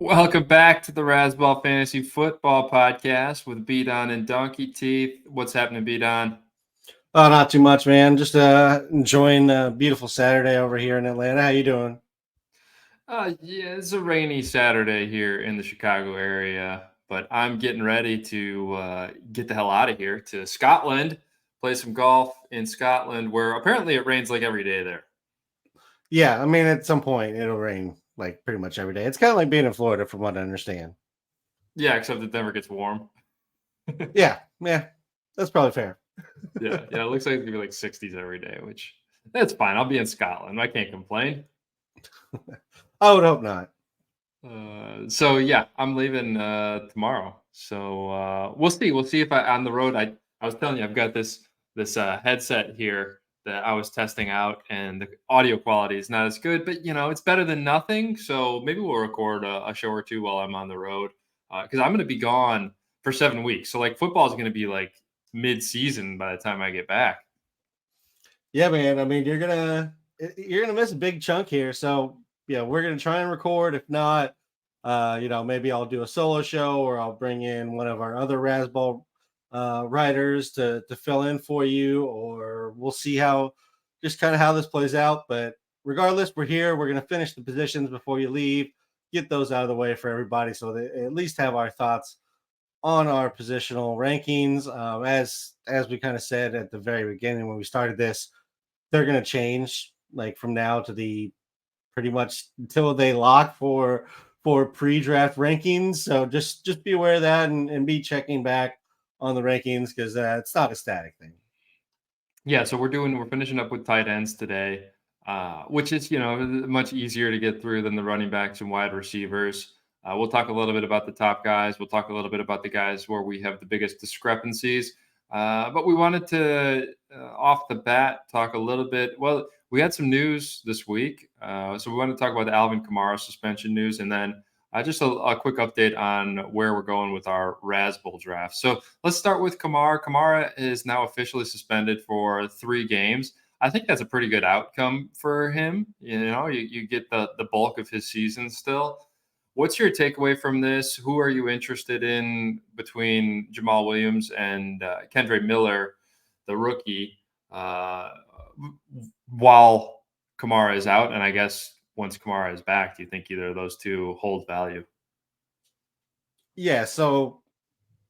Welcome back to the Rasball Fantasy Football Podcast with B Don and Donkey Teeth. What's happening, B Don? Oh, not too much, man. Just enjoying a beautiful Saturday over here in Atlanta. How you doing? Yeah, it's a rainy Saturday here in the Chicago area, but I'm getting ready to get the hell out of here to Scotland, play some golf in Scotland, where apparently it rains like every day there. Yeah, I mean, at some point it'll rain like pretty much every day. It's kind of like being in Florida, from what I understand. Yeah, except it never gets warm. Yeah, that's probably fair. Yeah, it looks like it's gonna be like 60s every day, which that's fine. I'll be in Scotland. I can't complain. I would hope not. So yeah, I'm leaving tomorrow. So we'll see. We'll see if on the road. I was telling you, I've got this headset here that I was testing out, and the audio quality is not as good, but it's better than nothing. So maybe we'll record a show or two while I'm on the road because I'm going to be gone for 7 weeks. So like football is going to be like mid-season by the time I get back. Yeah, man. I mean, you're gonna miss a big chunk here. So yeah, we're gonna try and record. If not, maybe I'll do a solo show or I'll bring in one of our other Rasball writers to fill in for you, or we'll see how just kind of how this plays out. But regardless, we're here. We're gonna finish the positions before you leave, get those out of the way for everybody, so they at least have our thoughts on our positional rankings. As we kind of said at the very beginning when we started this, they're going to change like from now to the pretty much until they lock for pre-draft rankings. So just be aware of that and be checking back on the rankings because it's not a static thing. Yeah, so we're finishing up with tight ends today, which is much easier to get through than the running backs and wide receivers. We'll talk a little bit about the top guys. We'll talk a little bit about the guys where we have the biggest discrepancies. But we wanted to, off the bat, talk a little bit. Well, we had some news this week, so we wanted to talk about the Alvin Kamara suspension news, and then just a quick update on where we're going with our Rasball draft. So let's start with Kamara. Kamara is now officially suspended for 3 games. I think that's a pretty good outcome for him. You get the bulk of his season still. What's your takeaway from this? Who are you interested in between Jamal Williams and Kendre Miller, the rookie, while Kamara is out? And I guess once Kamara is back, do you think either of those two hold value? Yeah. So,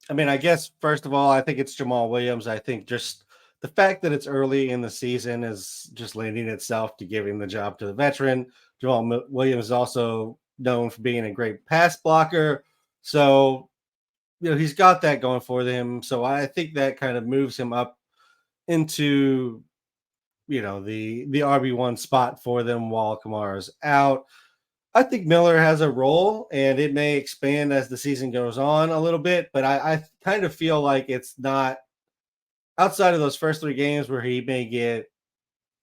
I mean, I guess first of all, I think it's Jamal Williams. I think just the fact that it's early in the season is just lending itself to giving the job to the veteran. Williams is also known for being a great pass blocker. So, he's got that going for him. So I think that kind of moves him up into, the RB1 spot for them while Kamara's out. I think Miller has a role and it may expand as the season goes on a little bit, but I kind of feel like it's not outside of those first 3 games where he may get,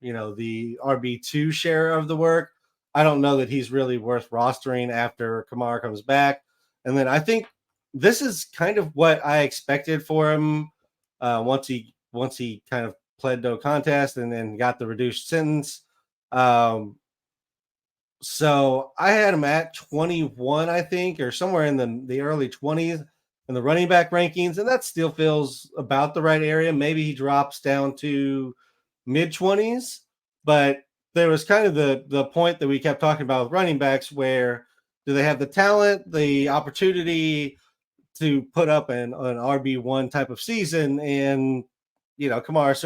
the RB2 share of the work. I don't know that he's really worth rostering after Kamara comes back. And then I think this is kind of what I expected for him once he kind of pled no contest and then got the reduced sentence. So I had him at 21, I think, or somewhere in the early 20s in the running back rankings, and that still feels about the right area. Maybe he drops down to mid 20s, but there was kind of the point that we kept talking about with running backs where do they have the talent, the opportunity to put up an RB1 type of season? And Kamara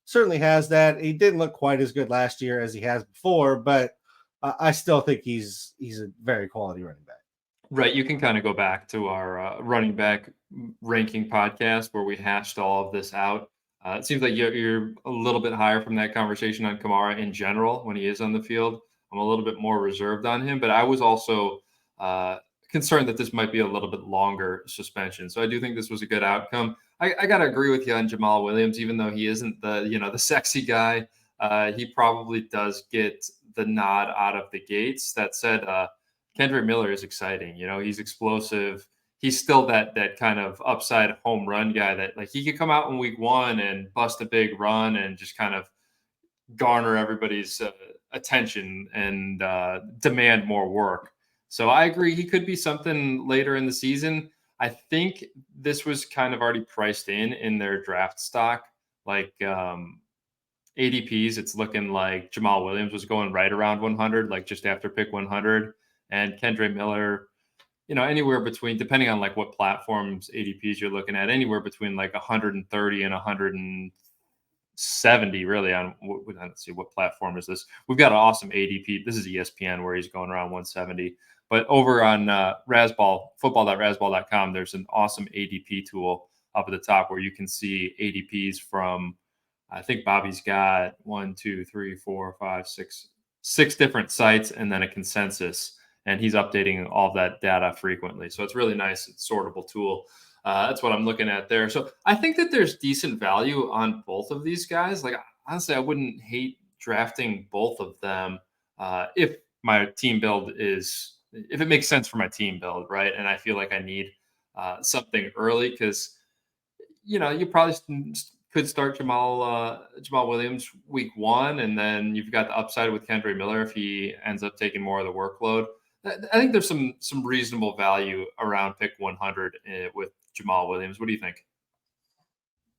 certainly has that. He didn't look quite as good last year as he has before, but I still think he's a very quality running back. Right. You can kind of go back to our running back ranking podcast where we hashed all of this out. It seems like you're a little bit higher from that conversation on Kamara in general when he is on the field. I'm a little bit more reserved on him, but I was also concerned that this might be a little bit longer suspension. So I do think this was a good outcome. I got to agree with you on Jamal Williams, even though he isn't the sexy guy. He probably does get the nod out of the gates. That said, Kendre Miller is exciting. He's explosive. He's still that kind of upside home run guy that like he could come out in week 1 and bust a big run and just kind of garner everybody's attention and demand more work. So I agree he could be something later in the season. I think this was kind of already priced in their draft stock. Like ADPs, it's looking like Jamal Williams was going right around 100, like just after pick 100, and Kendre Miller, anywhere between, depending on like what platforms ADPs you're looking at, anywhere between like 130 and 170, really. Let's see, what platform is this? We've got an awesome ADP. This is ESPN where he's going around 170. But over on football.rasball.com, there's an awesome ADP tool up at the top where you can see ADPs from, I think Bobby's got 1, 2, 3, 4, 5, 6 different sites and then a consensus. And he's updating all of that data frequently. So it's really nice. It's sortable tool. That's what I'm looking at there. So I think that there's decent value on both of these guys. Like, honestly, I wouldn't hate drafting both of them if my team build if it makes sense for my team build, right? And I feel like I need something early because, you probably could start Jamal Williams week 1, and then you've got the upside with Kendre Miller if he ends up taking more of the workload. I think there's some reasonable value around pick 100 with Jamal Williams. What do you think?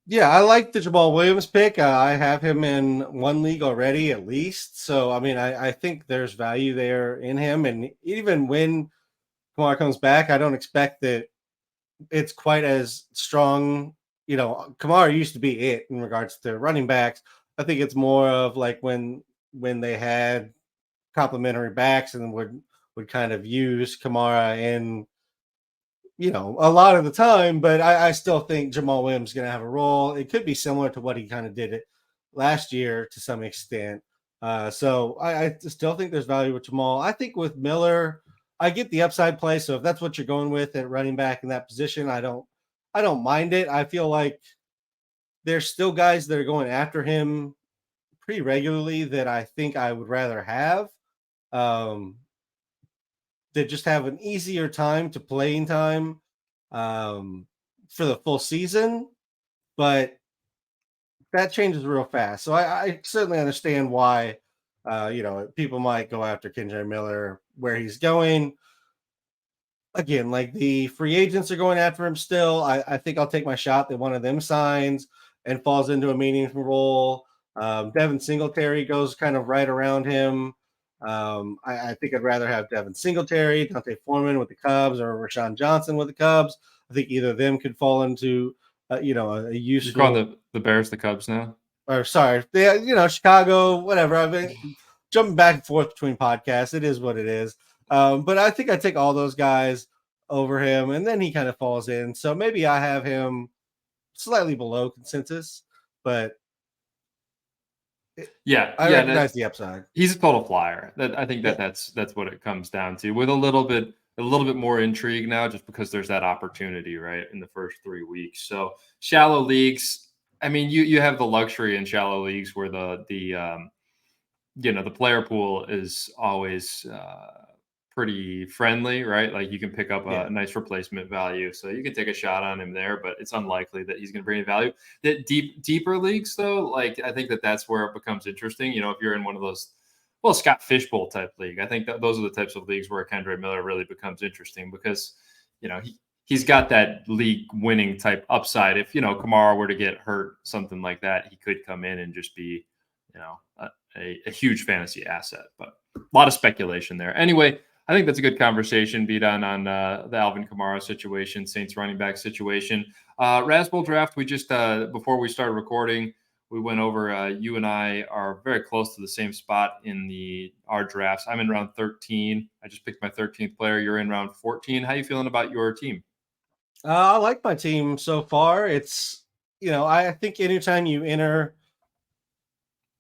Yeah, I like the Jamal Williams pick. I have him in one league already, at least. So, I mean, I think there's value there in him. And even when Kamara comes back, I don't expect that it's quite as strong. Kamara used to be it in regards to running backs. I think it's more of like when they had complementary backs and would kind of use Kamara in a lot of the time, but I still think Jamal Williams is going to have a role. It could be similar to what he kind of did it last year to some extent. So I still think there's value with Jamal. I think with Miller, I get the upside play. So if that's what you're going with at running back in that position, I don't mind it. I feel like there's still guys that are going after him pretty regularly that I think I would rather have. Um, that just have an easier time to playing time for the full season, but that changes real fast. So I certainly understand why people might go after Kendre Miller where he's going. Again, like the free agents are going after him still. I think I'll take my shot that one of them signs and falls into a meaningful role. Devin Singletary goes kind of right around him. I think I'd rather have Devin Singletary, Dante Foreman with the Cubs, or Rashawn Johnson with the Cubs. I think either of them could fall into a useful. You're calling the Bears the Cubs now? Or sorry, Chicago, whatever. I've been jumping back and forth between podcasts. It is what it is. But I think I take all those guys over him, and then he kind of falls in. So maybe I have him slightly below consensus, but I recognize the upside. He's a total flyer. I think that's what it comes down to, with a little bit more intrigue now, just because there's that opportunity right in the first 3 weeks. So shallow leagues, I mean, you have the luxury in shallow leagues where the player pool is always pretty friendly, right? Like you can pick up a nice replacement value, so you can take a shot on him there, but it's unlikely that he's going to bring value. That deeper leagues, though, like I think that's where it becomes interesting. If you're in one of those, Scott Fishbowl type league, I think that those are the types of leagues where Kendre Miller really becomes interesting because he's got that league winning type upside. If Kamara were to get hurt, something like that, he could come in and just be a huge fantasy asset. But a lot of speculation there. Anyway, I think that's a good conversation, B-Don, on the Alvin Kamara situation, Saints running back situation. Raspberry draft, we just, before we started recording, we went over, you and I are very close to the same spot in our drafts. I'm in round 13. I just picked my 13th player. You're in round 14. How are you feeling about your team? I like my team so far. It's, I think anytime you enter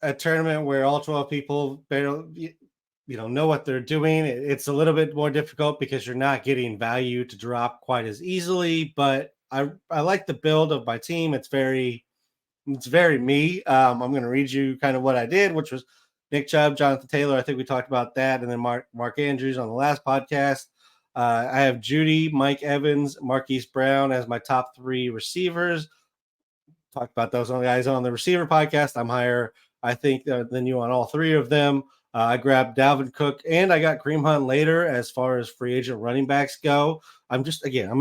a tournament where all 12 people barely, know what they're doing, it's a little bit more difficult because you're not getting value to drop quite as easily. But I like the build of my team. It's very me. I'm going to read you kind of what I did, which was Nick Chubb, Jonathan Taylor. I think we talked about that. And then Mark Andrews on the last podcast. I have Judy, Mike Evans, Marquise Brown as my top 3 receivers. Talked about those guys on the receiver podcast. I'm higher, I think, than you on all 3 of them. I grabbed Dalvin Cook and I got Kareem Hunt later as far as free agent running backs go. I'm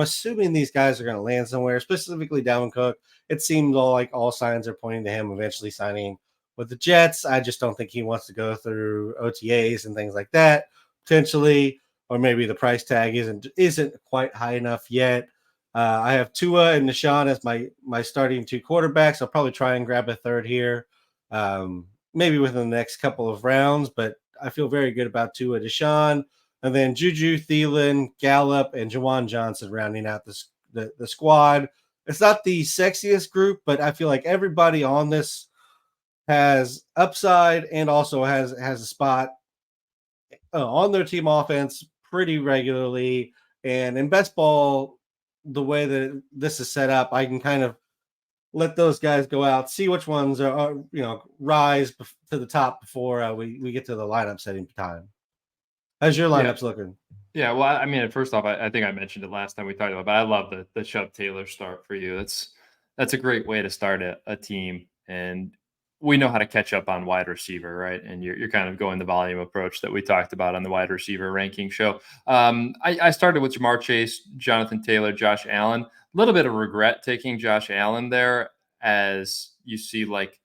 assuming these guys are going to land somewhere, specifically Dalvin Cook. It seems like all signs are pointing to him eventually signing with the Jets. I just don't think he wants to go through OTAs and things like that, potentially, or maybe the price tag isn't quite high enough yet. I have Tua and Deshaun as my starting two quarterbacks. I'll probably try and grab a third here, maybe within the next couple of rounds. But I feel very good about Tua, Deshaun, and then Juju, Thielen, Gallup, and Jawan Johnson rounding out the squad. It's not the sexiest group, but I feel like everybody on this has upside and also has a spot on their team offense pretty regularly. And in best ball, the way that this is set up, I can kind of let those guys go out, see which ones are rise to the top before we get to the lineup setting time. How's your Yeah. lineups looking? Yeah, well, I mean, first off, I think I mentioned it last time we talked about, but I love the Chubb Taylor start for you. That's a great way to start a team, and we know how to catch up on wide receiver, right? And you're kind of going the volume approach that we talked about on the wide receiver ranking show. I started with Jamar Chase, Jonathan Taylor, Josh Allen. A little bit of regret taking Josh Allen there, as you see, like,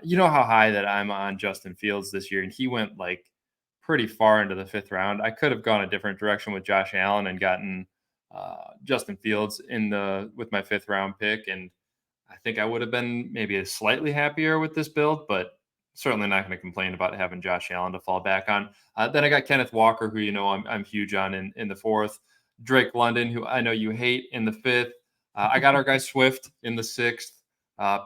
you know how high that I'm on Justin Fields this year, and he went like pretty far into the 5th round. I could have gone a different direction with Josh Allen and gotten Justin Fields with my 5th round pick, and I think I would have been maybe slightly happier with this build, but certainly not going to complain about having Josh Allen to fall back on. Then I got Kenneth Walker, who I'm huge on in the 4th. Drake London, who I know you hate, in the 5th. I got our guy Swift in the 6th.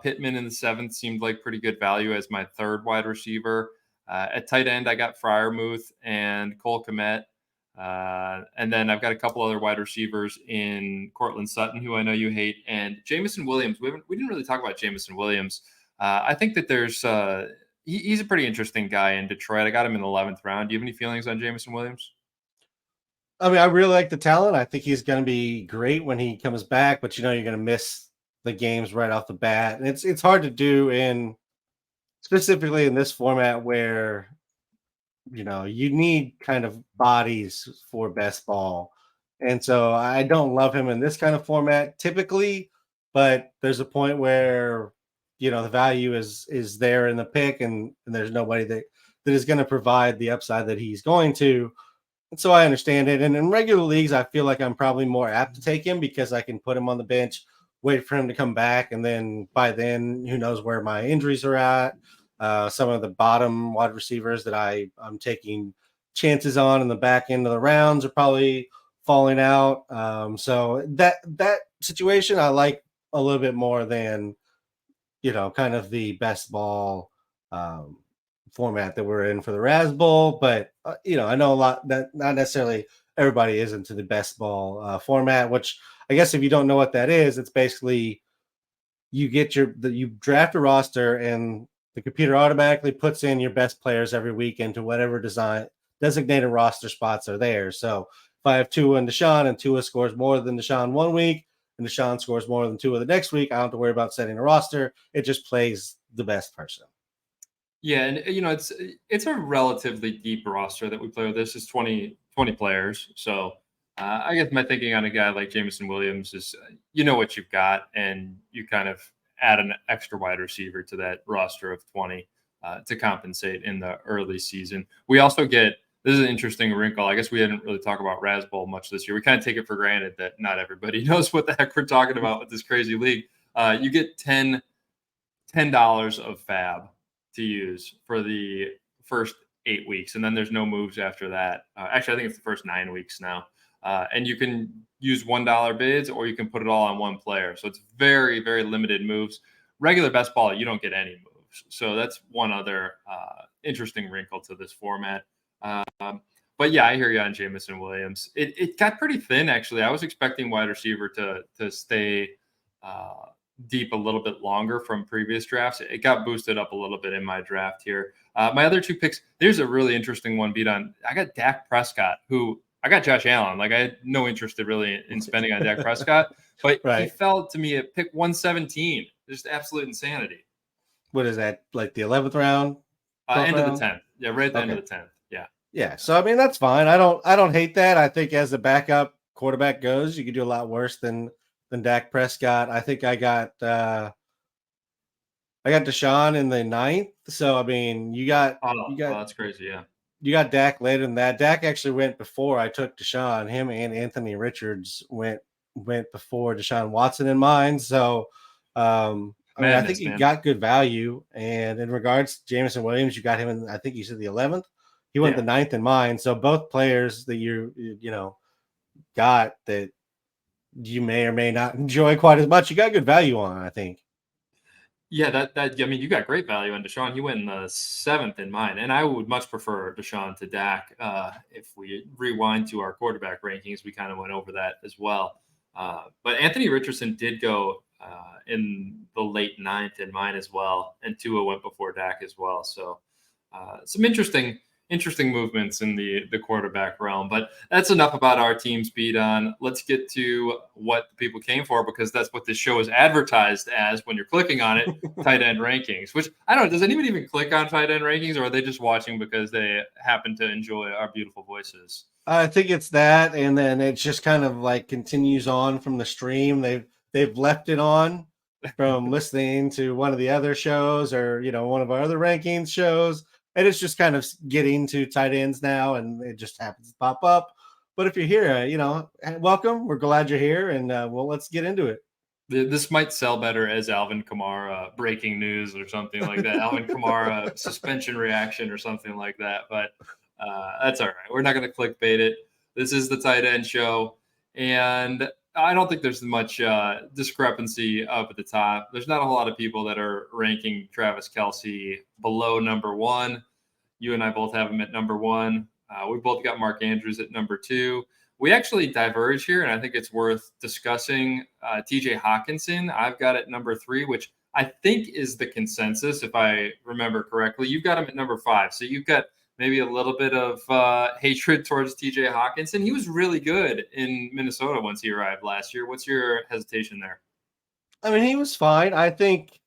Pittman in the 7th seemed like pretty good value as my 3rd wide receiver. At tight end, I got Freiermuth and Cole Kmet. And then I've got a couple other wide receivers in Cortland Sutton, who I know you hate, and Jameson Williams. We didn't really talk about Jameson Williams. I think that he's a pretty interesting guy in Detroit. I got him in the 11th round. Do you have any feelings on Jameson Williams? I mean, I really like the talent. I think he's going to be great when he comes back, but you're going to miss the games right off the bat. And it's hard to do specifically in this format where you need kind of bodies for best ball. And so I don't love him in this kind of format typically, but there's a point where the value is there in the pick, and there's nobody that is going to provide the upside that he's going to. And so I understand it. And in regular leagues, I feel like I'm probably more apt to take him because I can put him on the bench, wait for him to come back, and then by then, who knows where my injuries are at. Some of the bottom wide receivers that I'm taking chances on in the back end of the rounds are probably falling out. So that situation I like a little bit more than kind of the best ball format that we're in for the Raz Bowl. But I know a lot that not necessarily everybody is into the best ball format, which I guess if you don't know what that is, it's basically you draft a roster and the computer automatically puts in your best players every week into whatever designated roster spots are there. So if I have Tua and Deshaun, and Tua scores more than Deshaun one week, and Deshaun scores more than Tua the next week, I don't have to worry about setting a roster. It just plays the best person. Yeah, and it's a relatively deep roster that we play with. This is 20 players. So I guess my thinking on a guy like Jameson Williams is you know what you've got, and you kind of add an extra wide receiver to that roster of 20 to compensate in the early season. We also get, this is an interesting wrinkle. I guess we didn't really talk about Raz Bowl much this year. We kind of take it for granted that not everybody knows what the heck we're talking about with this crazy league. You get $10 of fab to use for the first 8 weeks, and then there's no moves after that. Actually, I think it's the first 9 weeks now. And you can use $1 bids, or you can put it all on one player. So it's very, very limited moves. Regular best ball, you don't get any moves. So that's one other interesting wrinkle to this format. But yeah, I hear you on Jameson Williams. It got pretty thin, actually. I was expecting wide receiver to stay deep a little bit longer from previous drafts. It got boosted up a little bit in my draft here. My other 2 picks, there's a really interesting one beat on. I got Dak Prescott, who I got Josh Allen. Like, I had no interest really in spending on Dak Prescott, but Right. He fell to me at pick 117. Just absolute insanity. What is that, like the 11th round? 12th End of the round. 10th. Yeah, right at the end of Okay. the 10th. Yeah. Yeah. So I mean that's fine. I don't hate that. I think as the backup quarterback goes, you could do a lot worse than Dak Prescott. I think I got Deshaun in the ninth. So I mean you got Oh, you got that's crazy. Yeah. you got Dak later than that. Dak actually went before I took Deshaun. Him and Anthony Richards went before Deshaun Watson in mine. So, I mean, I think Madness, you man. got good value. And in regards to Jameson Williams, you got him in. I think you said the 11th. He went Yeah. the ninth in mine. So both players that you know got that you may or may not enjoy quite as much. You got good value on, I think. Yeah, I mean, you got great value on Deshaun. He went in the 7th in mine, and I would much prefer Deshaun to Dak. If we rewind to our quarterback rankings, we kind of went over that as well. But Anthony Richardson did go in the late 9th in mine as well, and Tua went before Dak as well. So some interesting movements in the quarterback realm. But that's enough about our team's beat on. Let's get to what the people came for, because that's what this show is advertised as when you're clicking on it. Tight end rankings, which I don't know, does anybody even click on tight end rankings, or are they just watching because they happen to enjoy our beautiful voices? I think it's that, and then it just kind of like continues on from the stream. They've left it on from listening to one of the other shows or one of our other rankings shows, and it's just kind of getting to tight ends now, and it just happens to pop up. But if you're here, welcome. We're glad you're here, and well, let's get into it. This might sell better as Alvin Kamara breaking news or something like that. Alvin Kamara suspension reaction or something like that. But that's all right. We're not going to clickbait it. This is the tight end show. And I don't think there's much discrepancy up at the top. There's not a whole lot of people that are ranking Travis Kelce below number one. You and I both have him at number one. We both got Mark Andrews at number two. We actually diverge here, and I think it's worth discussing TJ Hockenson. I've got at number three, which I think is the consensus, if I remember correctly. You've got him at number five. So you've got maybe a little bit of hatred towards TJ Hockenson. He was really good in Minnesota once he arrived last year. What's your hesitation there? I mean, he was fine. I think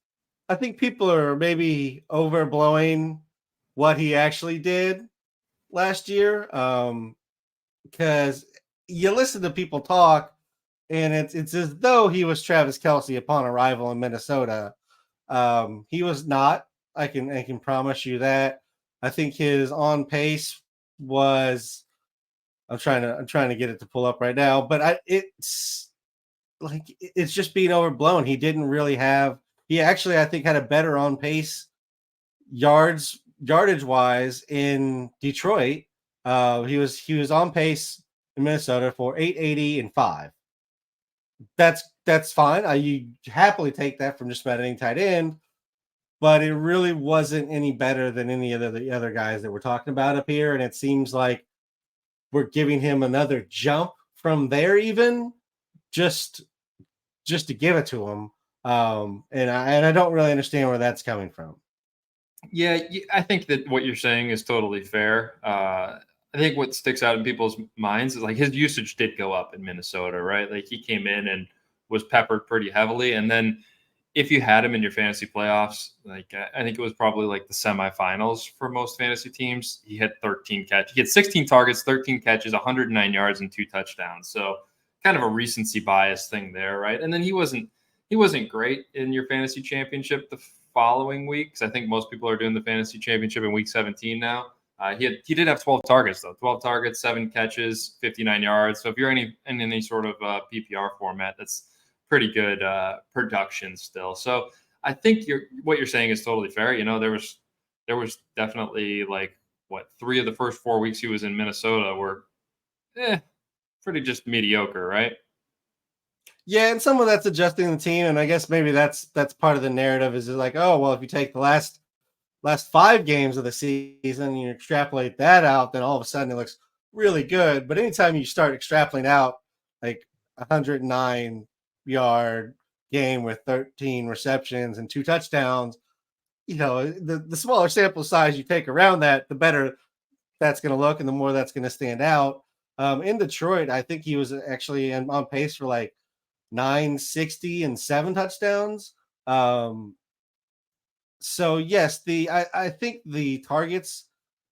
people are maybe overblowing what he actually did last year. Because you listen to people talk, and it's as though he was Travis Kelce upon arrival in Minnesota. He was not. I can promise you that. I think his on pace was. I'm trying to get it to pull up right now, but it's like it's just being overblown. He didn't really have. He actually, I think, had a better on pace yardage wise in Detroit. He was on pace in Minnesota for 880 and 5. That's fine. You happily take that from just about any tight end, but it really wasn't any better than any of the other guys that we're talking about up here. And it seems like we're giving him another jump from there, even just to give it to him. And I don't really understand where that's coming from. Yeah, I think that what you're saying is totally fair. I think what sticks out in people's minds is like his usage did go up in Minnesota, right? Like he came in and was peppered pretty heavily. And then if you had him in your fantasy playoffs, like I think it was probably like the semifinals for most fantasy teams, he had 13 catches. He had 16 targets, 13 catches, 109 yards, and 2 touchdowns. So kind of a recency bias thing there, right? And then he wasn't great in your fantasy championship the following week, because I think most people are doing the fantasy championship in week 17 now. He did have 12 targets though, 12 targets, 7 catches, 59 yards. So if you're in any sort of PPR format, that's pretty good production still. So I think what you're saying is totally fair. There was definitely like what 3 of the first 4 weeks he was in Minnesota were pretty just mediocre, right? Yeah, and some of that's adjusting the team, and I guess maybe that's part of the narrative is like, oh well, if you take the last 5 games of the season and you extrapolate that out, then all of a sudden it looks really good. But anytime you start extrapolating out like 109-yard game with 13 receptions and 2 touchdowns, the smaller sample size you take around that, the better that's going to look and the more that's going to stand out. In Detroit, I think he was actually on pace for like 960 and 7 touchdowns. So yes, I think the targets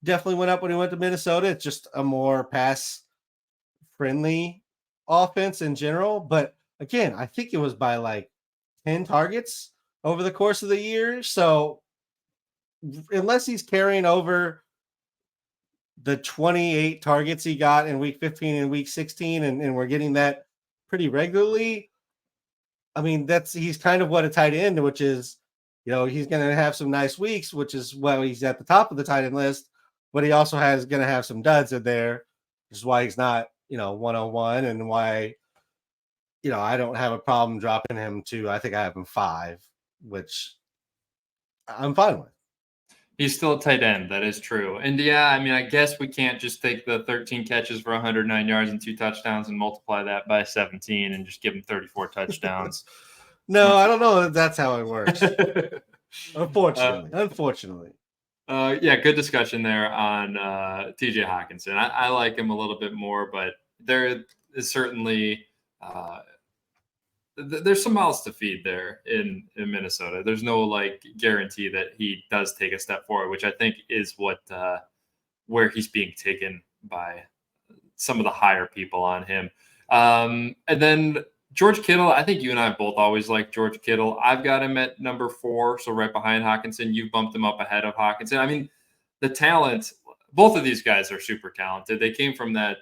definitely went up when he went to Minnesota. It's just a more pass friendly offense in general. But again, I think it was by like 10 targets over the course of the year. So unless he's carrying over the 28 targets he got in week 15 and week 16, and we're getting that pretty regularly, I mean, that's he's kind of what a tight end, which is, he's going to have some nice weeks, which is why he's at the top of the tight end list, but he also has going to have some duds in there, which is why he's not, 101 and why, I don't have a problem dropping him to, I think I have him 5, which I'm fine with. He's still a tight end. That is true. And yeah, I mean, I guess we can't just take the 13 catches for 109 yards and 2 touchdowns and multiply that by 17 and just give him 34 touchdowns. No, I don't know that that's how it works. uh, Unfortunately. yeah, good discussion there on TJ Hockenson. I like him a little bit more, but there is certainly there's some mouths to feed there in Minnesota. There's no like guarantee that he does take a step forward, which I think is what where he's being taken by some of the higher people on him. And then George Kittle, I think you and I both always like George Kittle. I've got him at number 4, so right behind Hockenson. You've bumped him up ahead of Hockenson. I mean, the talent, both of these guys are super talented. They came from that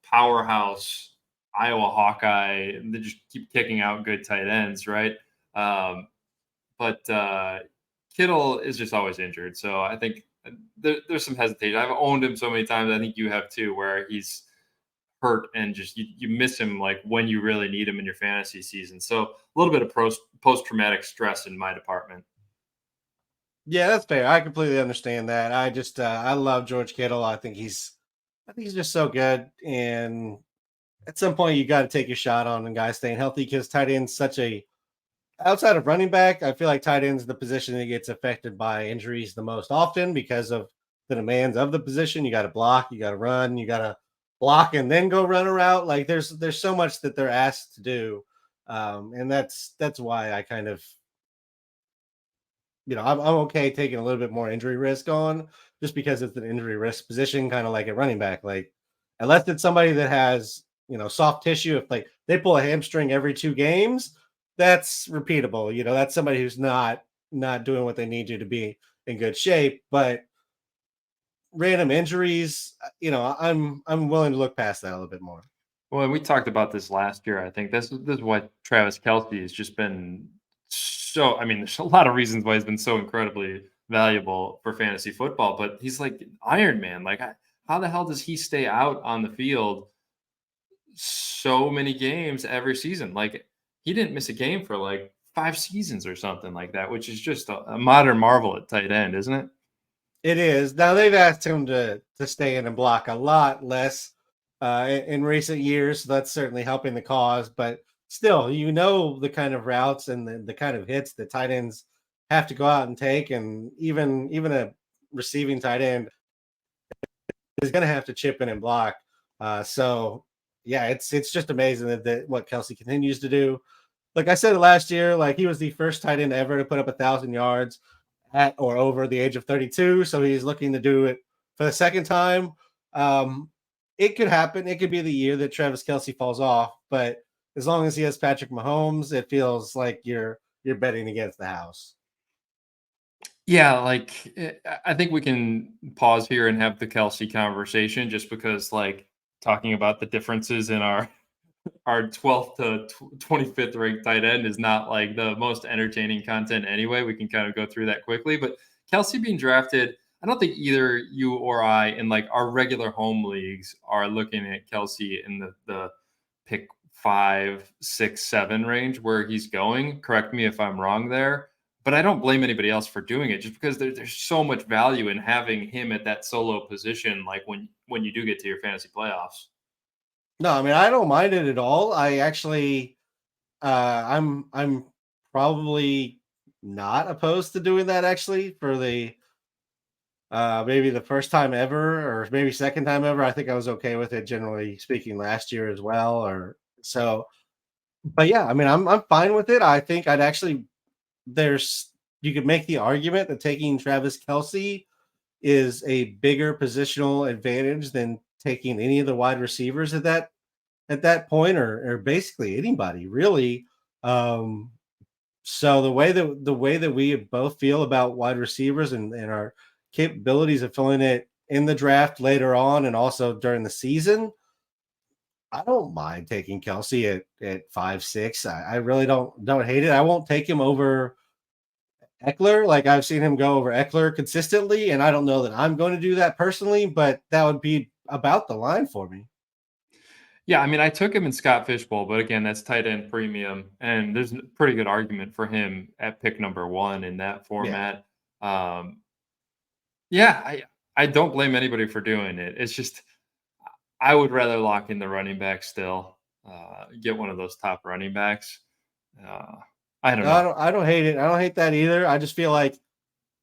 powerhouse Iowa Hawkeye, and they just keep kicking out good tight ends, right? But Kittle is just always injured. So I think there's some hesitation. I've owned him so many times. I think you have too, where he's hurt and just you miss him like when you really need him in your fantasy season. So a little bit of post-traumatic stress in my department. Yeah, that's fair. I completely understand that. I just I love George Kittle. I think he's just so good. And at some point you got to take your shot on the guy staying healthy because tight end's such a outside of running back, I feel like tight end's the position that gets affected by injuries the most often because of the demands of the position. You got to block, you got to run, you got to block and then go run a route. Like there's so much that they're asked to do, and that's why I kind of I'm okay taking a little bit more injury risk on just because it's an injury risk position, kind of like a running back. Like unless it's somebody that has soft tissue, if like they pull a hamstring every 2 games, that's repeatable. That's somebody who's not doing what they need to be in good shape. But random injuries, I'm willing to look past that a little bit more. Well, we talked about this last year. I think this is why Travis Kelce has just been so. I mean, there's a lot of reasons why he's been so incredibly valuable for fantasy football, but he's like Iron Man. Like, how the hell does he stay out on the field so many games every season? Like, he didn't miss a game for like 5 seasons or something like that, which is just a modern marvel at tight end, isn't it? It is. Now they've asked him to stay in and block a lot less in recent years. So that's certainly helping the cause. But still, the kind of routes and the kind of hits that tight ends have to go out and take, and even a receiving tight end is going to have to chip in and block. So yeah, it's just amazing that what Kelce continues to do. Like I said last year, like he was the first tight end ever to put up 1,000 yards at or over the age of 32. So he's looking to do it for the second time. It could happen. It could be the year that Travis Kelce falls off, but as long as he has Patrick Mahomes, it feels like you're betting against the house. Yeah, like I think we can pause here and have the Kelsey conversation just because like talking about the differences in our 12th to 25th ranked tight end is not like the most entertaining content anyway. We can kind of go through that quickly. But Kelsey being drafted, I don't think either you or I in like our regular home leagues are looking at Kelsey in the pick 5, 6, 7 range where he's going. Correct me if I'm wrong there. But I don't blame anybody else for doing it just because there's so much value in having him at that solo position, like when you do get to your fantasy playoffs. No, I mean I don't mind it at all. I actually I'm probably not opposed to doing that actually for the maybe the first time ever or maybe second time ever. I think I was okay with it generally speaking last year as well or so. But yeah, I mean I'm fine with it. I think I'd actually there's you could make the argument that taking Travis Kelce is a bigger positional advantage than taking any of the wide receivers at that point, or basically anybody really. Um, so the way that we both feel about wide receivers and our capabilities of filling it in the draft later on and also during the season, I don't mind taking Kelsey at 5'6". I really don't hate it. I won't take him over Eckler. Like I've seen him go over Eckler consistently, and I don't know that I'm going to do that personally, but that would be about the line for me. Yeah, I mean, I took him in Scott Fishbowl, but again, that's tight end premium, and there's a pretty good argument for him at pick number 1 in that Yeah. format. Um, yeah, I don't blame anybody for doing it. It's just I would rather lock in the running back still, get one of those top running backs. Uh, I don't No, know. I don't hate it. I don't hate that either. I just feel like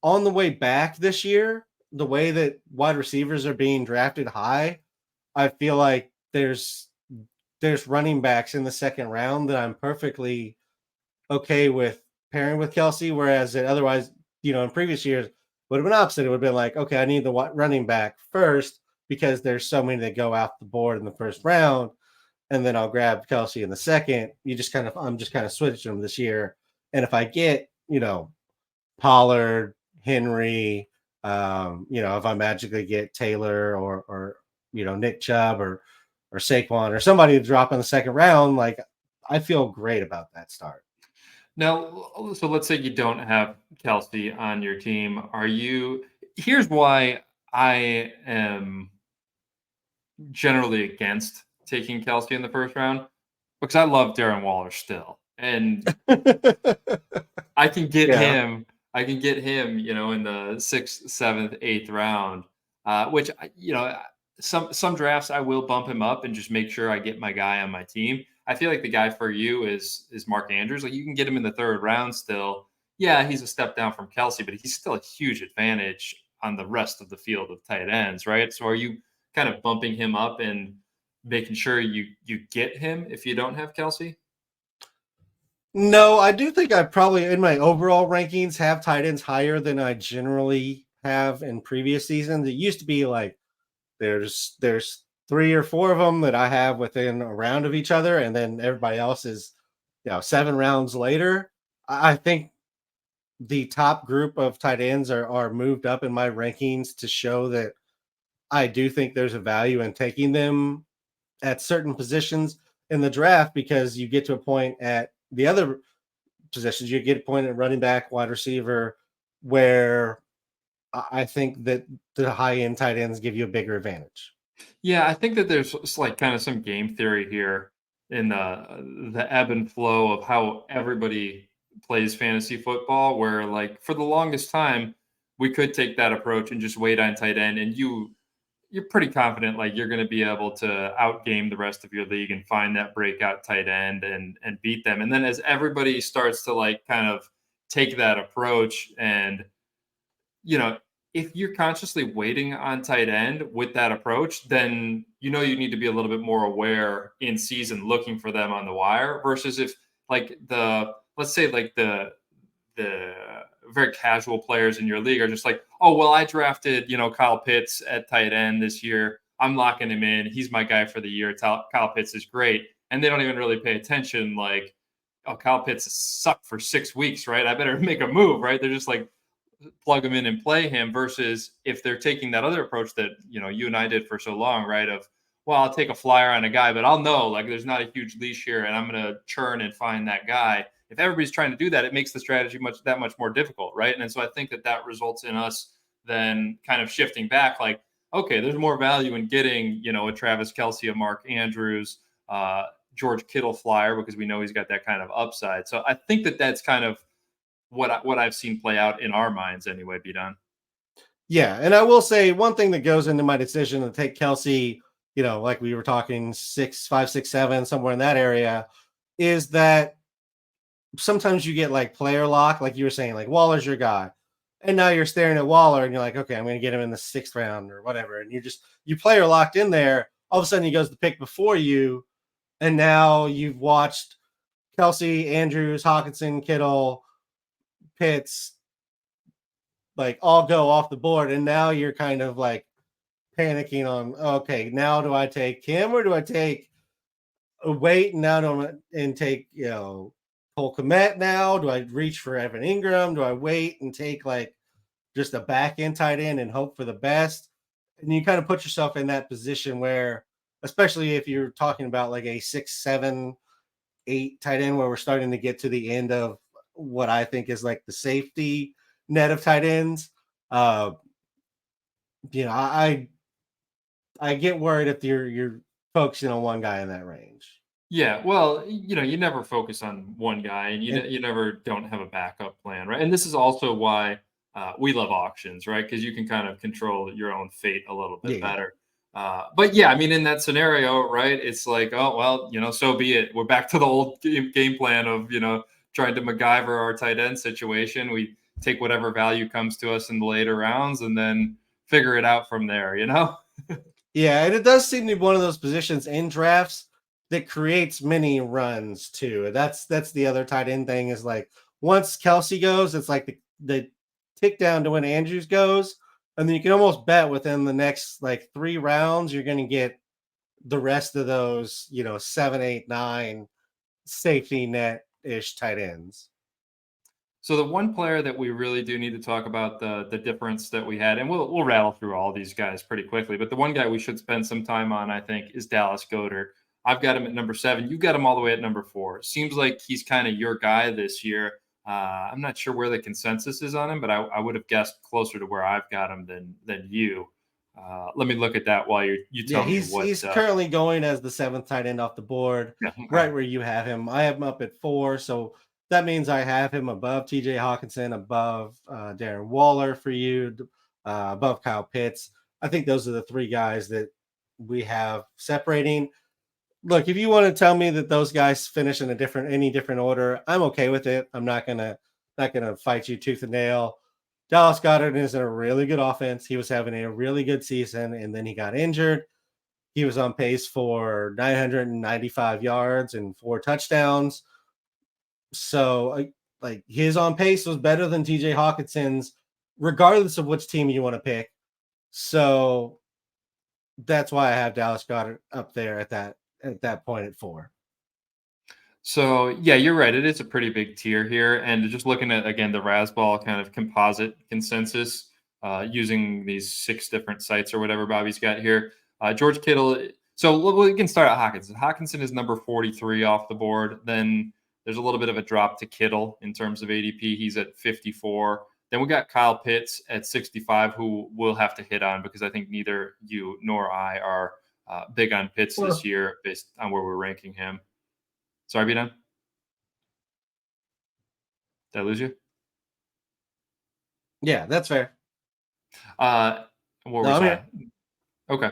on the way back this year, the way that wide receivers are being drafted high, I feel like there's running backs in the second round that I'm perfectly okay with pairing with Kelsey, whereas it otherwise, in previous years would have been opposite. It would have been like, okay, I need the running back first because there's so many that go out the board in the first round, and then I'll grab Kelsey in the second. I'm just kind of switching them this year. And if I get, Pollard, Henry, if I magically get Taylor or Nick Chubb or Saquon or somebody to drop in the second round, like I feel great about that start. Now, so let's say you don't have Kelsey on your team. Are you? Here's why I am generally against taking Kelsey in the first round because I love Darren Waller still, and I can get Yeah. him. I can get him, in the 6th, 7th, 8th round. Which some drafts I will bump him up and just make sure I get my guy on my team. I feel like the guy for you is Mark Andrews. Like you can get him in the 3rd round still. Yeah, he's a step down from Kelsey, but he's still a huge advantage on the rest of the field of tight ends, right? So are you kind of bumping him up and making sure you get him if you don't have Kelsey? No, I do think I probably in my overall rankings have tight ends higher than I generally have in previous seasons. It used to be like there's 3 or 4 of them that I have within a round of each other, and then everybody else is 7 rounds later. I think the top group of tight ends are moved up in my rankings to show that I do think there's a value in taking them at certain positions in the draft because you get to a point at the other positions, you get a point at running back, wide receiver, where I think that the high end tight ends give you a bigger advantage. Yeah, I think that there's like kind of some game theory here in the ebb and flow of how everybody plays fantasy football. Where like for the longest time, we could take that approach and just wait on tight end, and you're pretty confident like you're going to be able to outgame the rest of your league and find that breakout tight end and beat them. And then as everybody starts to like kind of take that approach and you know, if you're consciously waiting on tight end with that approach, then you need to be a little bit more aware in season looking for them on the wire versus if like let's say like the very casual players in your league are just like, oh well, I drafted, Kyle Pitts at tight end this year. I'm locking him in. He's my guy for the year. Kyle Pitts is great. And they don't even really pay attention, like, oh, Kyle Pitts has sucked for 6 weeks, right? I better make a move, right? They're just like plug him in and play him versus if they're taking that other approach that you and I did for so long, right? Of well, I'll take a flyer on a guy, but I'll know like there's not a huge leash here, and I'm going to churn and find that guy. If everybody's trying to do that, it makes the strategy that much more difficult, right? And so I think that results in us then kind of shifting back, like okay, there's more value in getting a Travis Kelce, a Mark Andrews, George Kittle flyer because we know he's got that kind of upside. So I think that's kind of what I've seen play out in our minds anyway, be done. Yeah, and I will say one thing that goes into my decision to take Kelsey, like we were talking 6, 5, 6, 7, somewhere in that area, is that sometimes you get like player lock, like you were saying, like Waller's your guy. And now you're staring at Waller and you're like, okay, I'm going to get him in the 6th round or whatever. And you player locked in there. All of a sudden he goes to pick before you. And now you've watched Kelsey, Andrews, Hockenson, Kittle, Pitts, like all go off the board, and now you're kind of like panicking on, okay, now do I take him or do I take wait now and take Cole Kmet now? Do I reach for Evan Ingram? Do I wait and take like just a back end tight end and hope for the best? And you kind of put yourself in that position where, especially if you're talking about like a 6, 7, 8 tight end, where we're starting to get to the end of what I think is like the safety net of tight ends. Uh, you know, I get worried if you're focusing on one guy in that range. Yeah, well, you never focus on one guy, and And you never don't have a backup plan, right? And this is also why we love auctions, right? Because you can kind of control your own fate a little bit yeah, better. But yeah, I mean, in that scenario, right? It's like, oh well, so be it. We're back to the old game plan of trying to MacGyver our tight end situation. We take whatever value comes to us in the later rounds, and then figure it out from there. yeah, and it does seem to be one of those positions in drafts that creates many runs too. That's the other tight end thing is like once Kelsey goes, it's like the tick down to when Andrews goes, and then you can almost bet within the next like 3 rounds you're going to get the rest of those 7, 8, 9 safety net ish tight ends. So the one player that we really do need to talk about the difference that we had, and we'll rattle through all these guys pretty quickly, but the one guy we should spend some time on, I think, is Dallas Goedert. I've got him at number 7. You got him all the way at number 4. Seems like he's kind of your guy this year. I'm not sure where the consensus is on him, but I would have guessed closer to where I've got him than you. Let me look at that while you Yeah, tell me he's what. he's currently going as the 7th tight end off the board, Yeah, right okay. where you have him. I have him up at 4, so that means I have him above TJ Hockenson, above Darren Waller for you, above Kyle Pitts. I think those are the 3 guys that we have separating. Look, if you want to tell me that those guys finish in any different order, I'm okay with it. I'm not gonna fight you tooth and nail. Dallas Goedert is in a really good offense. He was having a really good season, and then he got injured. He was on pace for 995 yards and 4 touchdowns. So, like his on pace was better than TJ Hawkinson's, regardless of which team you want to pick. So that's why I have Dallas Goedert up there at that point at 4. So yeah, you're right. It is a pretty big tier here, and just looking at again the Razzball kind of composite consensus using these 6 different sites or whatever Bobby's got here. George Kittle. So we can start at Hockenson. Hockenson is number 43 off the board. Then there's a little bit of a drop to Kittle in terms of ADP. He's at 54. Then we got Kyle Pitts at 65, who we'll have to hit on because I think neither you nor I are big on Pitts this Well, year based on where we're ranking him. Sorry, B-Done? Did I lose you? yeah, that's fair. Uh, what No, was I'm I? here. Okay.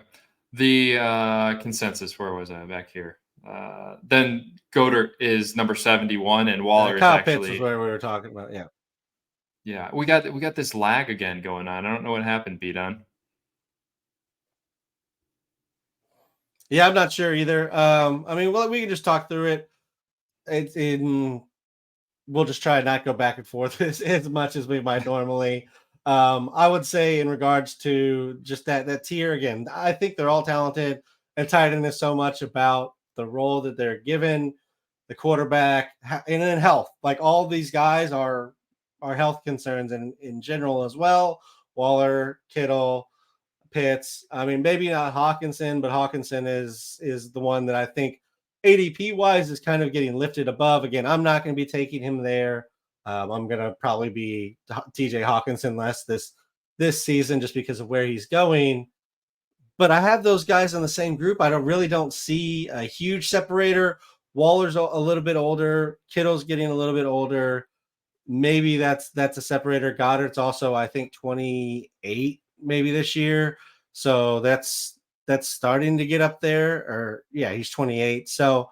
The consensus, where was I back here? Then Goddard is number 71, and Waller is Kyle Pitts was actually, where we were talking about. Yeah. yeah, we got this lag again going on. I don't know what happened, B Done. Yeah, I'm not sure either. I mean, well, we can just talk through it. It's in We'll just try and not go back and forth as much as we might normally. I would say in regards to just that tier again, I think they're all talented, and tight end is so much about the role that they're given, the quarterback, and then health. Like all these guys are health concerns in general as well. Waller, Kittle, Pitts. I mean, maybe not Hawkinson, but Hawkinson is the one that I think ADP wise is kind of getting lifted above. Again, I'm not going to be taking him there. I'm going to probably be TJ Hawkinson less this season just because of where he's going. But I have those guys in the same group. I don't see a huge separator. Waller's a little bit older. Kittle's getting a little bit older. Maybe that's a separator. Goddard's also, I think, 28 maybe this year. So that's starting to get up there. Or yeah, he's 28. So,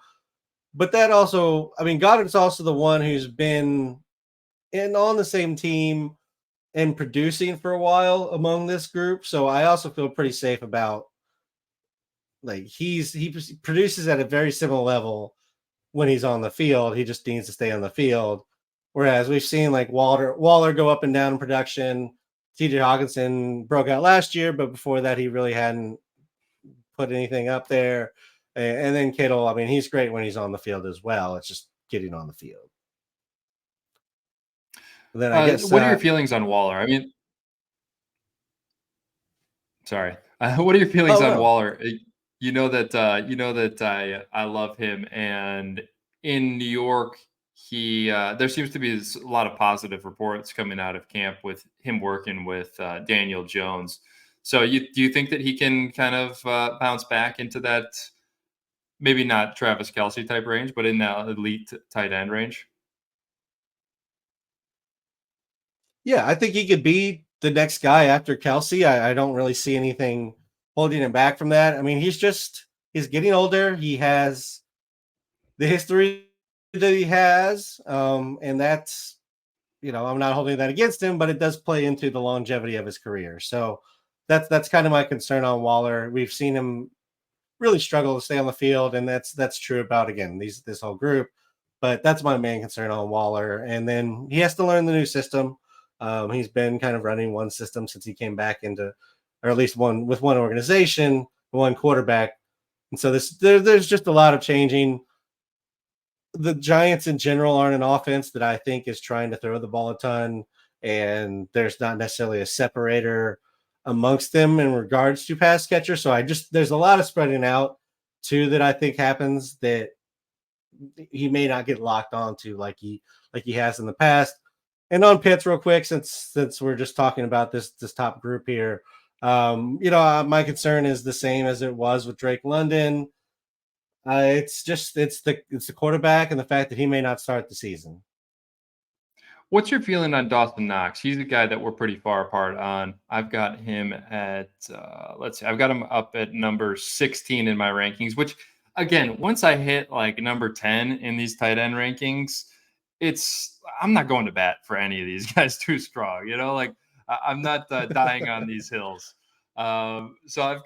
but that also, I mean, Goddard's also the one who's been on the same team and producing for a while among this group. So I also feel pretty safe about like he produces at a very similar level when he's on the field. He just needs to stay on the field. Whereas we've seen like Waller go up and down in production. TJ Hockenson broke out last year, but before that, he really hadn't put anything up there. And then Kittle, I mean, he's great when he's on the field as well. It's just getting on the field. And then I guess, What are your feelings on Waller? I mean, sorry. What are your feelings oh on no, Waller? You know that I love him, and in New York, he there seems to be a lot of positive reports coming out of camp with him working with Daniel Jones. So, do you think that he can kind of bounce back into that, maybe not Travis Kelsey type range, but in that elite tight end range? yeah, I think he could be the next guy after Kelsey. I don't really see anything holding him back from that. I mean, he's getting older. He has the history that he has, and that's, I'm not holding that against him, but it does play into the longevity of his career. So that's kind of my concern on Waller. We've seen him really struggle to stay on the field, and that's true about, again, this whole group. But that's my main concern on Waller. And then he has to learn the new system. He's been kind of running one system since he came back into, or at least one with one organization, one quarterback. And so there's just a lot of changing. The Giants in general aren't an offense that I think is trying to throw the ball a ton, and there's not necessarily a separator amongst them in regards to pass catcher. So there's a lot of spreading out too that I think happens that he may not get locked onto like he has in the past. And on Pitts, real quick, since we're just talking about this top group here, my concern is the same as it was with Drake London. It's the quarterback and the fact that he may not start the season. What's your feeling on Dawson Knox? He's a guy that we're pretty far apart on. I've got him at let's see, I've got him up at number 16 in my rankings, which again, once I hit like number 10 in these tight end rankings, I'm not going to bat for any of these guys too strong. Like I'm not dying on these hills. So I've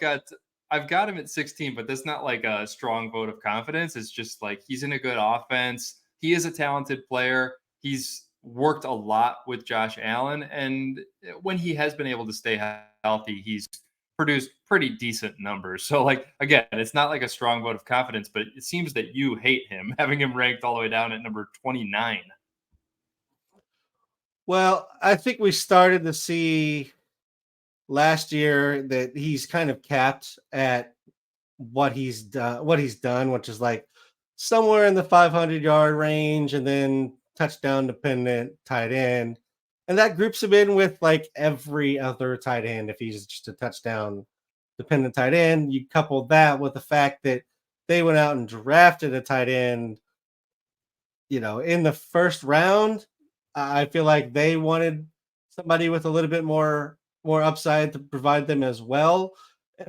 got him at 16, but that's not like a strong vote of confidence. It's just like he's in a good offense. He is a talented player. He's worked a lot with Josh Allen, and when he has been able to stay healthy, he's produced pretty decent numbers. So, like, again, it's not like a strong vote of confidence, but it seems that you hate him, having him ranked all the way down at number 29. Well, I think we started to see last year that he's kind of capped at what he's done, which is like somewhere in the 500-yard range, and then touchdown dependent tight end. And that groups him in with like every other tight end. If he's just a touchdown dependent tight end, you couple that with the fact that they went out and drafted a tight end, in the first round. I feel like they wanted somebody with a little bit more upside to provide them as well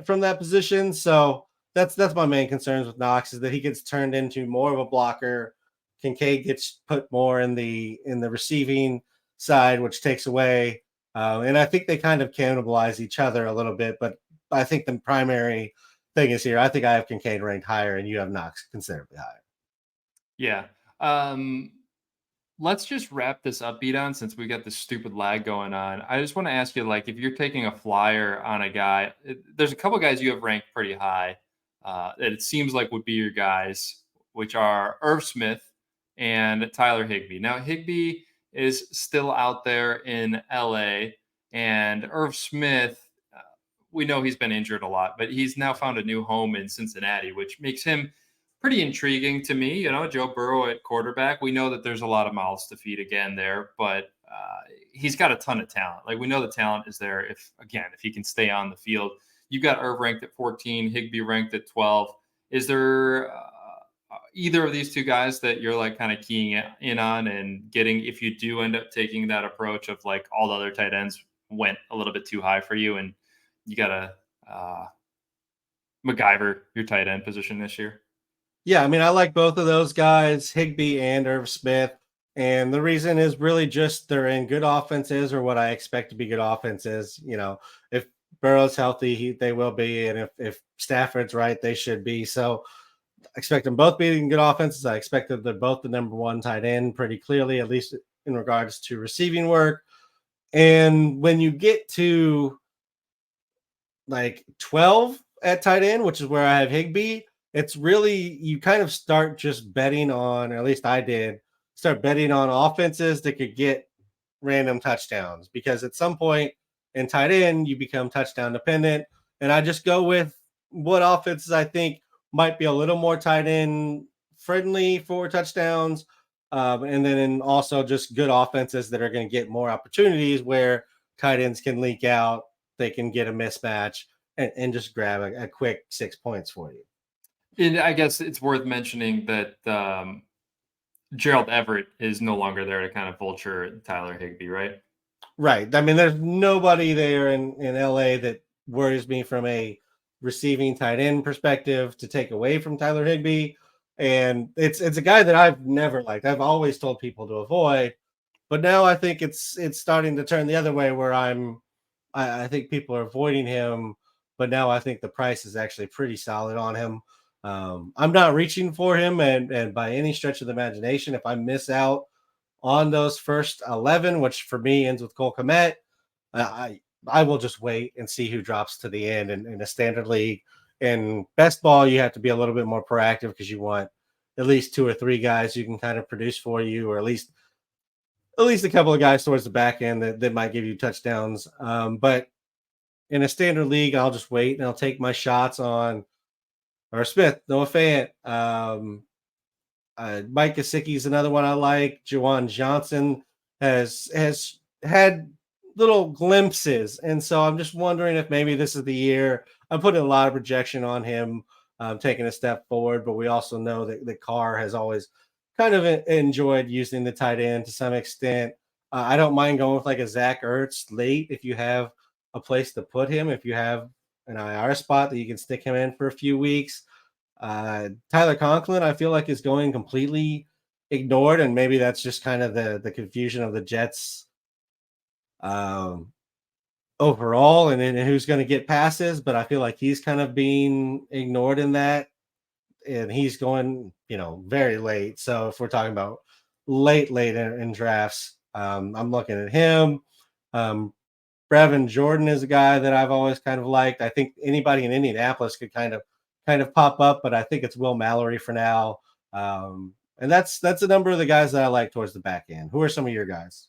from that position. So that's my main concerns with Knox, is that he gets turned into more of a blocker. Kincaid gets put more in the receiving side, which takes away. And I think they kind of cannibalize each other a little bit. But I think the primary thing is here. I think I have Kincaid ranked higher, and you have Knox considerably higher. Yeah. Um, let's just wrap this up, on since we got this stupid lag going on. I just want to ask you, like, if you're taking a flyer on a guy, there's a couple guys you have ranked pretty high that it seems like would be your guys, which are Irv Smith and Tyler Higbee. Now, Higbee is still out there in LA, and Irv Smith, we know he's been injured a lot, but he's now found a new home in Cincinnati, which makes him pretty intriguing to me. Joe Burrow at quarterback. We know that there's a lot of mouths to feed again there, but he's got a ton of talent. Like, we know the talent is there if he can stay on the field. You've got Irv ranked at 14, Higbee ranked at 12. Is there either of these two guys that you're like kind of keying in on and getting, if you do end up taking that approach of like all the other tight ends went a little bit too high for you and you got to MacGyver your tight end position this year? Yeah, I mean, I like both of those guys, Higbee and Irv Smith. And the reason is really just they're in good offenses, or what I expect to be good offenses. If Burrow's healthy, they will be. And if Stafford's right, they should be. So I expect them both being good offenses. I expect that they're both the number one tight end pretty clearly, at least in regards to receiving work. And when you get to like 12 at tight end, which is where I have Higbee, it's really you kind of start just betting on, or at least I did, start betting on offenses that could get random touchdowns because at some point in tight end, you become touchdown dependent. And I just go with what offenses I think might be a little more tight end friendly for touchdowns. And then also just good offenses that are going to get more opportunities where tight ends can leak out, they can get a mismatch and just grab a quick 6 points for you. And I guess it's worth mentioning that Gerald Everett is no longer there to kind of vulture Tyler Higbee, right? Right. I mean, there's nobody there in LA that worries me from a receiving tight end perspective to take away from Tyler Higbee. And it's a guy that I've never liked. I've always told people to avoid, but now I think it's starting to turn the other way where I think people are avoiding him, but now I think the price is actually pretty solid on him. I'm not reaching for him, and by any stretch of the imagination, if I miss out on those first 11, which for me ends with Cole Kmet, I will just wait and see who drops to the end in a standard league. In best ball, you have to be a little bit more proactive because you want at least two or three guys who can kind of produce for you, or at least a couple of guys towards the back end that might give you touchdowns. But in a standard league, I'll just wait and I'll take my shots on or Smith, Noah Fant, Mike Gesicki is another one I like. Juwan Johnson has had little glimpses, and so I'm just wondering if maybe this is the year. I'm putting a lot of projection on him taking a step forward, but we also know that Carr has always kind of enjoyed using the tight end to some extent. I don't mind going with like a Zach Ertz late if you have a place to put him. If you have an IR spot that you can stick him in for a few weeks. Tyler Conklin, I feel like is going completely ignored, and maybe that's just kind of the confusion of the Jets um, overall, and then who's going to get passes. But I feel like he's kind of being ignored in that, and he's going, very late. So if we're talking about late in drafts, I'm looking at him. Brevin Jordan is a guy that I've always kind of liked. I think anybody in Indianapolis could kind of pop up, but I think it's Will Mallory for now. And that's a number of the guys that I like towards the back end. Who are some of your guys?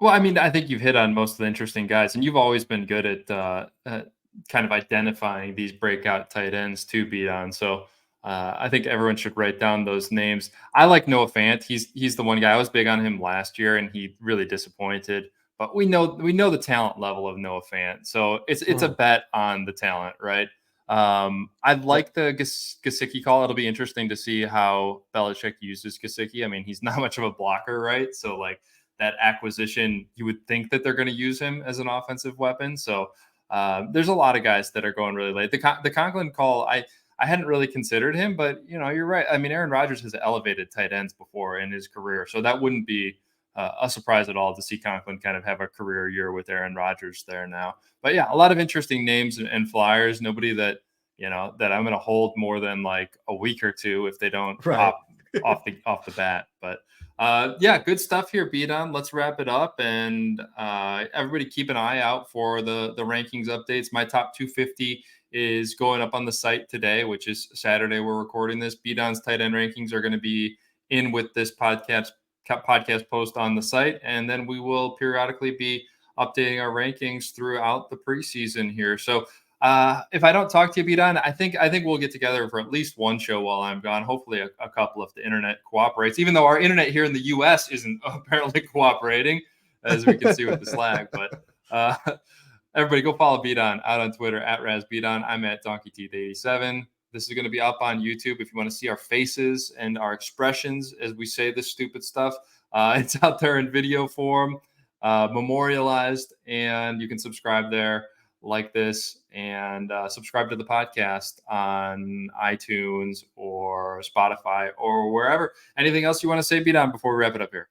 Well, I mean, I think you've hit on most of the interesting guys, and you've always been good at kind of identifying these breakout tight ends to beat on. So I think everyone should write down those names. I like Noah Fant. He's the one guy. I was big on him last year, and he really disappointed. But we know the talent level of Noah Fant, so it's a bet on the talent, right? I like the Gesicki call. It'll be interesting to see how Belichick uses Gesicki. I mean, he's not much of a blocker, right? So like that acquisition, you would think that they're going to use him as an offensive weapon. So there's a lot of guys that are going really late. The Conklin call, I hadn't really considered him, but you're right. I mean, Aaron Rodgers has elevated tight ends before in his career, so that wouldn't be a surprise at all to see Conklin kind of have a career year with Aaron Rodgers there now. But yeah, a lot of interesting names and flyers. Nobody that that I'm going to hold more than like a week or two if they don't Right. pop off the bat. But yeah, good stuff here, Beat On. Let's wrap it up, and everybody keep an eye out for the rankings updates. My top 250 is going up on the site today, which is Saturday. We're recording this. Beat On's tight end rankings are going to be in with this podcast post on the site, and then we will periodically be updating our rankings throughout the preseason here. So if I don't talk to you, Beat On, I think we'll get together for at least one show while I'm gone. Hopefully a couple if the internet cooperates, even though our internet here in the US isn't apparently cooperating, as we can see with this lag. But everybody go follow Beat On out on Twitter at RazBeatOn. I'm at DonkeyTeeth87. This is going to be up on YouTube if you want to see our faces and our expressions as we say this stupid stuff. It's out there in video form, memorialized, and you can subscribe there like this and subscribe to the podcast on iTunes or Spotify or wherever. Anything else you want to say, Beat On, before we wrap it up here?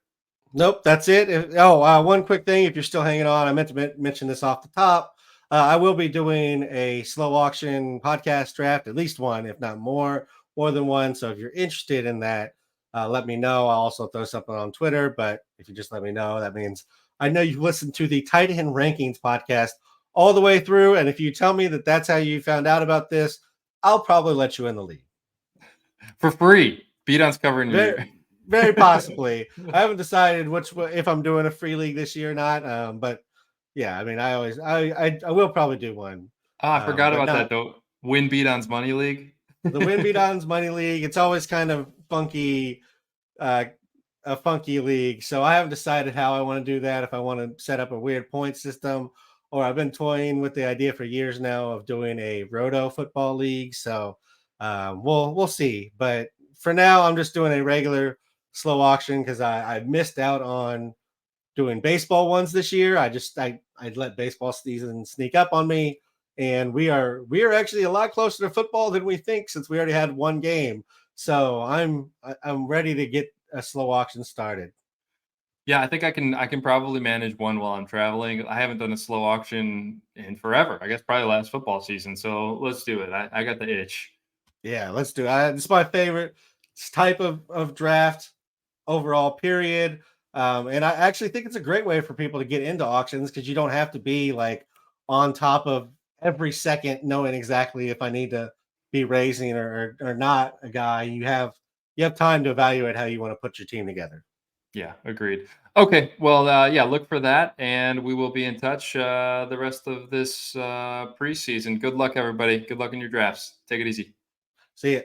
Nope, that's it. One quick thing. If you're still hanging on, I meant to mention this off the top. I will be doing a slow auction podcast draft, at least one, if not more than one. So if you're interested in that, let me know. I'll also throw something on Twitter. But if you just let me know, that means I know you've listened to the Tight End Rankings podcast all the way through. And if you tell me that that's how you found out about this, I'll probably let you in the league. For free. Beaton's covering you. Very possibly. I haven't decided if I'm doing a free league this year or not. But yeah, I mean, I will probably do one. I forgot But about that not though. Win Beaton's Money League. the Win Beaton's Money League. It's always kind of funky, a funky league. So I haven't decided how I want to do that. If I want to set up a weird point system, or I've been toying with the idea for years now of doing a roto football league. So we'll see. But for now, I'm just doing a regular slow auction because I missed out on doing baseball ones this year. I let baseball season sneak up on me, and we are actually a lot closer to football than we think since we already had one game. So I'm ready to get a slow auction started. Yeah, I think I can probably manage one while I'm traveling. I haven't done a slow auction in forever. I guess probably last football season. So let's do it. I got the itch. Yeah, let's do it. It's my favorite type of draft overall, period. And I actually think it's a great way for people to get into auctions because you don't have to be like on top of every second, knowing exactly if I need to be raising or not a guy. You have time to evaluate how you want to put your team together. Yeah, agreed. Okay, well, yeah, look for that, and we will be in touch the rest of this preseason. Good luck, everybody. Good luck in your drafts. Take it easy. See ya.